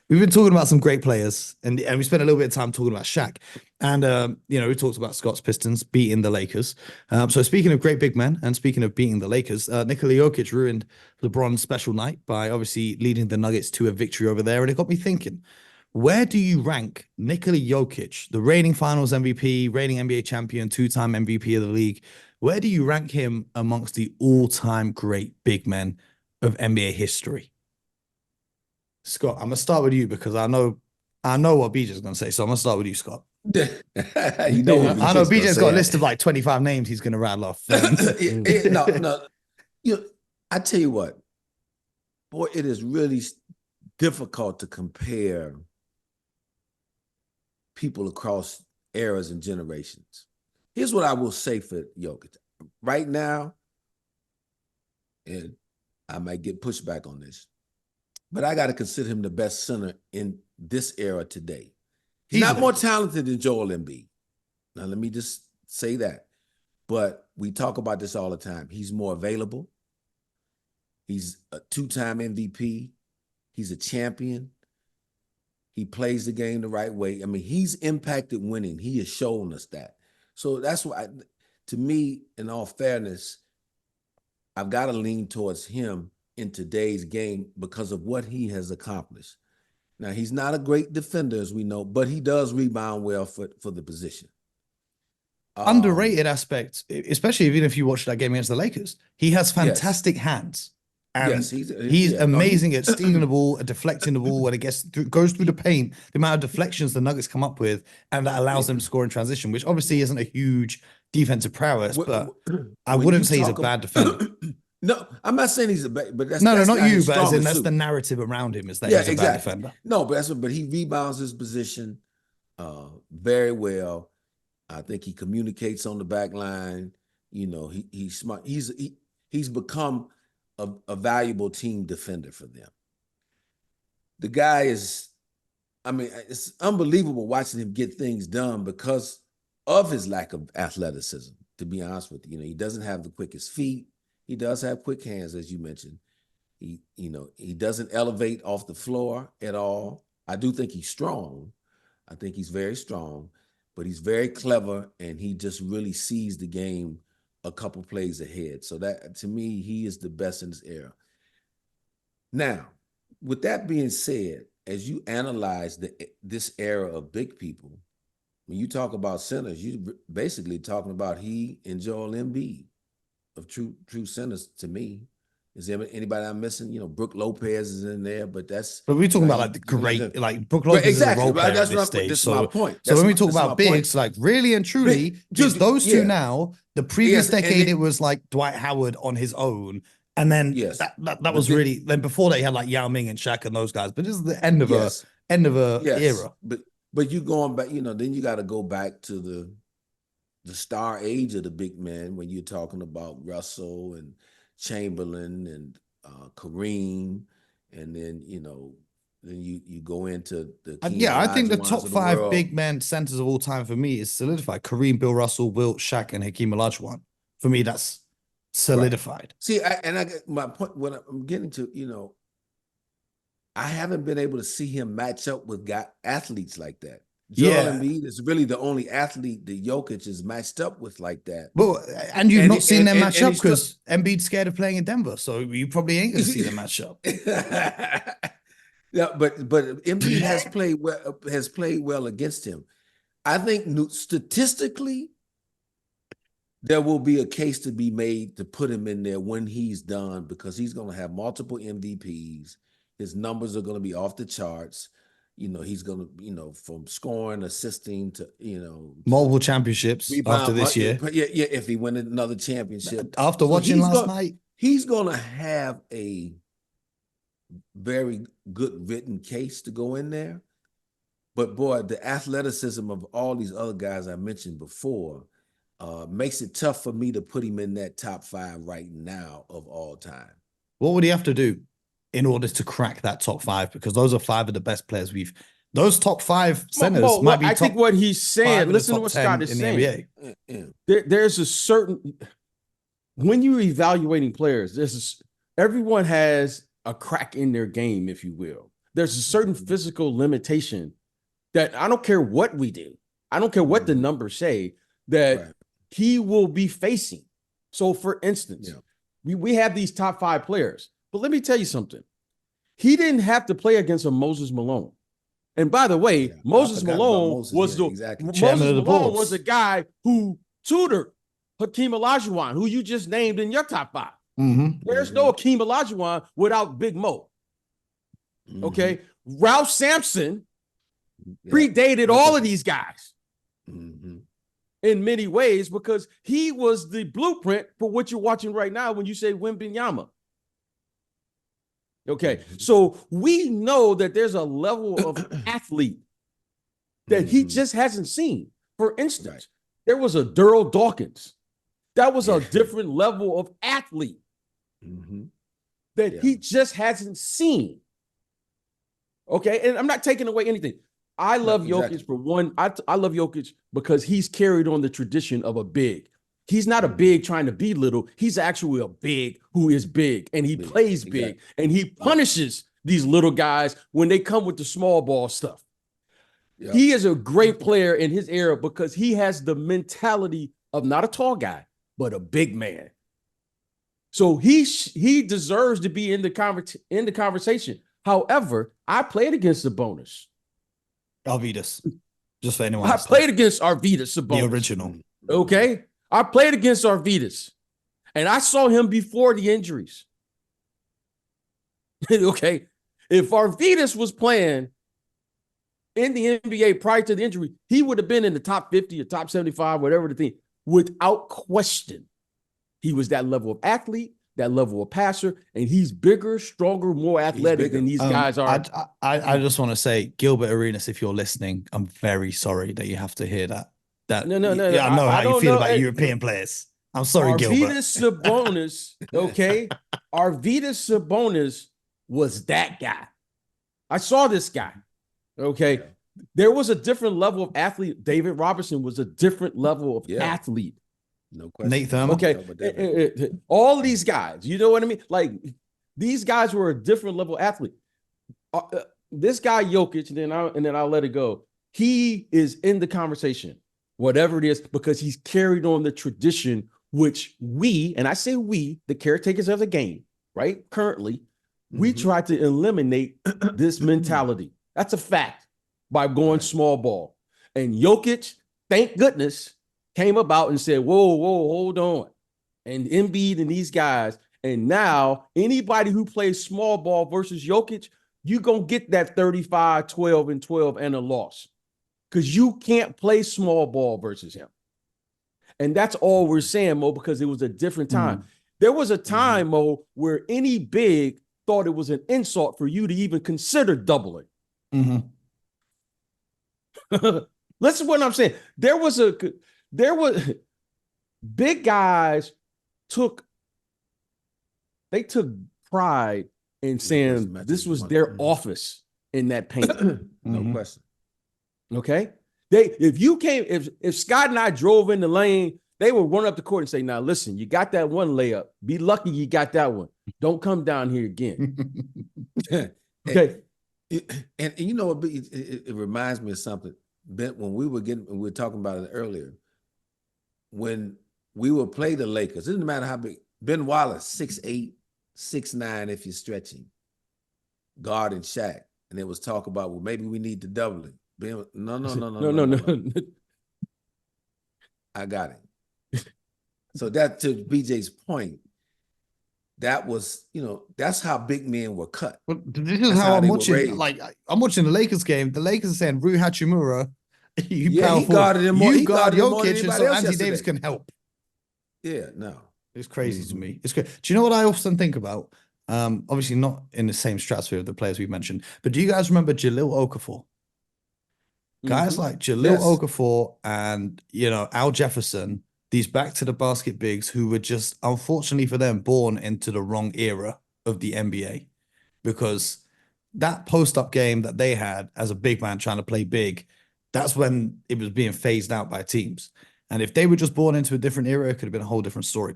We've been talking about some great players, and we spent a little bit of time talking about Shaq. And we talked about Scott's Pistons beating the Lakers. So speaking of great big men, and speaking of beating the Lakers, Nikola Jokic ruined LeBron's special night by obviously leading the Nuggets to a victory over there. And it got me thinking, where do you rank Nikola Jokic, the reigning Finals MVP, reigning NBA champion, two-time MVP of the league? Where do you rank him amongst the all-time great big men of NBA history? Scott, I'm gonna start with you because I know what BJ's gonna say, so I'm gonna start with you, Scott. You know what I know BJ's gonna BJ's got a say. list of like 25 names he's gonna rattle off. No, no. I tell you what, boy, it is really difficult to compare people across eras and generations. Here's what I will say for Jokic. Right now, and I might get pushback on this, but I got to consider him the best center in this era today. He's not more talented than Joel Embiid. Now, let me just say that. But we talk about this all the time. He's more available. He's a two-time MVP. He's a champion. He plays the game the right way. I mean, he's impacted winning. He has shown us that. So that's why, to me, in all fairness, I've got to lean towards him in today's game because of what he has accomplished. Now, he's not a great defender, as we know, but he does rebound well for the position. Underrated aspect, especially even if you watch that game against the Lakers. He has fantastic hands. And yes, he's amazing at stealing the ball, at deflecting the ball when it goes through the paint. The amount of deflections the Nuggets come up with, and that allows them to score in transition, which obviously isn't a huge defensive prowess, but I wouldn't say he's a bad defender. No, I'm not saying he's a bad, but that's not you, but as in that's the narrative around him is that he's a bad defender. No, but he rebounds his position very well. I think he communicates on the back line. You know, he's smart. He's become a valuable team defender for them. The guy is, I mean, it's unbelievable watching him get things done because of his lack of athleticism, to be honest with you. He doesn't have the quickest feet. He does have quick hands, as you mentioned. He doesn't elevate off the floor at all. I do think he's strong. I think he's very strong, but he's very clever, and he just really sees the game a couple plays ahead. So that, to me, he is the best in this era. Now, with that being said, as you analyze this era of big people, when you talk about centers, you're basically talking about he and Joel Embiid of true centers to me. Is there anybody I'm missing? Brook Lopez is in there, but that's. But we're talking about like the great, like Brook Lopez is a role player at this stage. This is my point. So when we talk about bigs, like really and truly, just those two now. The previous decade, it was like Dwight Howard on his own, and then that was really. Then before that, he had like Yao Ming and Shaq and those guys. But this is the end of a era. But you going back, then you got to go back to the star age of the big man when you're talking about Russell and Chamberlain and Kareem, and then then you go into the I think the top five big men centers of all time for me is solidified. Kareem, Bill Russell, Wilt, Shaq, and Hakeem Olajuwon. For me, that's solidified. Right. See, my point. What I'm getting to, I haven't been able to see him match up with athletes like that. Joel Embiid is really the only athlete that Jokic is matched up with like that. Well, and you've not seen them match up because Embiid's scared of playing in Denver, so you probably ain't going to see them match up. Yeah, but Embiid has played well against him. I think statistically, there will be a case to be made to put him in there when he's done because he's going to have multiple MVPs. His numbers are going to be off the charts. He's going to, from scoring, assisting to, multiple championships after this year. Yeah, if he wins another championship. After watching last night. He's going to have a very good written case to go in there. But, boy, the athleticism of all these other guys I mentioned before makes it tough for me to put him in that top five right now of all time. What would he have to do in order to crack that top five? Because those are five of the best players those top five centers might be. I think what he's saying, listen to what Scott is saying. There's a certain, when you're evaluating players, everyone has a crack in their game, if you will. there's a certain physical limitation that I don't care what we do. I don't care what the numbers say that he will be facing. So for instance, we have these top 5 players, but let me tell you something. He didn't have to play against a Moses Malone. And by the way, Moses Malone was the guy who tutored Hakeem Olajuwon, who you just named in your top 5. There's no Hakeem Olajuwon without Big Mo. Okay. Ralph Sampson predated all of these guys in many ways because he was the blueprint for what you're watching right now when you say Wembanyama. Okay. So we know that there's a level of athlete that he just hasn't seen. For instance, there was a Daryl Dawkins. That was a different level of athlete that he just hasn't seen. Okay. And I'm not taking away anything. I love Jokic for one. I love Jokic because he's carried on the tradition of a big. He's not a big trying to be little. He's actually a big who is big, and he plays big, and he punishes these little guys when they come with the small ball stuff. He is a great player in his era because he has the mentality of not a tall guy, but a big man. So he deserves to be in the conversation. However, I played against Sabonis. Arvydas. Just for anyone. I played against Arvydas Sabonis. The original. Okay. I played against Arvydas. And I saw him before the injuries. Okay. If Arvydas was playing in the NBA prior to the injury, he would have been in the top 50 or top 75, whatever the thing. Without question. He was that level of athlete, that level of passer, and he's bigger, stronger, more athletic than these guys are. I just want to say, Gilbert Arenas, if you're listening, I'm very sorry that you have to hear that. No. Yeah, I know how you feel about European players. I'm sorry, Gilbert. Arvydas Sabonis, okay? Arvydas Sabonis was that guy. I saw this guy, okay? There was a different level of athlete. David Robertson was a different level of athlete. No question. Nate Thurman. Okay. All these guys, you know what I mean? Like, these guys were a different level athlete. This guy, Jokic, and then I'll let it go. He is in the conversation, whatever it is, because he's carried on the tradition, which we, and I say we, the caretakers of the game, right? Currently, we try to eliminate this mentality. That's a fact by going small ball. And Jokic, thank goodness, came about and said, whoa, hold on. And Embiid and these guys. And now anybody who plays small ball versus Jokic, you're going to get that 35, 12, and 12 and a loss. Because you can't play small ball versus him. And that's all we're saying, Mo, because it was a different time. There was a time, Mo, where any big thought it was an insult for you to even consider doubling. Listen to what I'm saying. There was big guys took pride in saying this was their office in that paint. No question. Okay. If Scott and I drove in the lane, they would run up the court and say, now listen, you got that one layup. Be lucky you got that one. Don't come down here again. Okay. And you know, it reminds me of something. When we were talking about it earlier, when we would play the Lakers, it doesn't matter how big. Ben Wallace, 6'8", 6'9", if you're stretching, guarding Shaq. And it was talk about, well, maybe we need to double it. Ben, no. I got it. So that, to BJ's point, that was, that's how big men were cut. Well, this is how I'm watching. Like, I'm watching the Lakers game. The Lakers are saying, Rui Hachimura, he guarded him more. You guard Jokic, and so Anthony Davis can help. Yeah, no. It's crazy to me. It's good. Do you know what I often think about? Obviously not in the same stratosphere of the players we've mentioned, but do you guys remember Jahlil Okafor? Guys like Jahlil Okafor and, Al Jefferson, these back to the basket bigs who were just, unfortunately for them, born into the wrong era of the NBA, because that post-up game that they had as a big man trying to play big, that's when it was being phased out by teams. And if they were just born into a different era, it could have been a whole different story.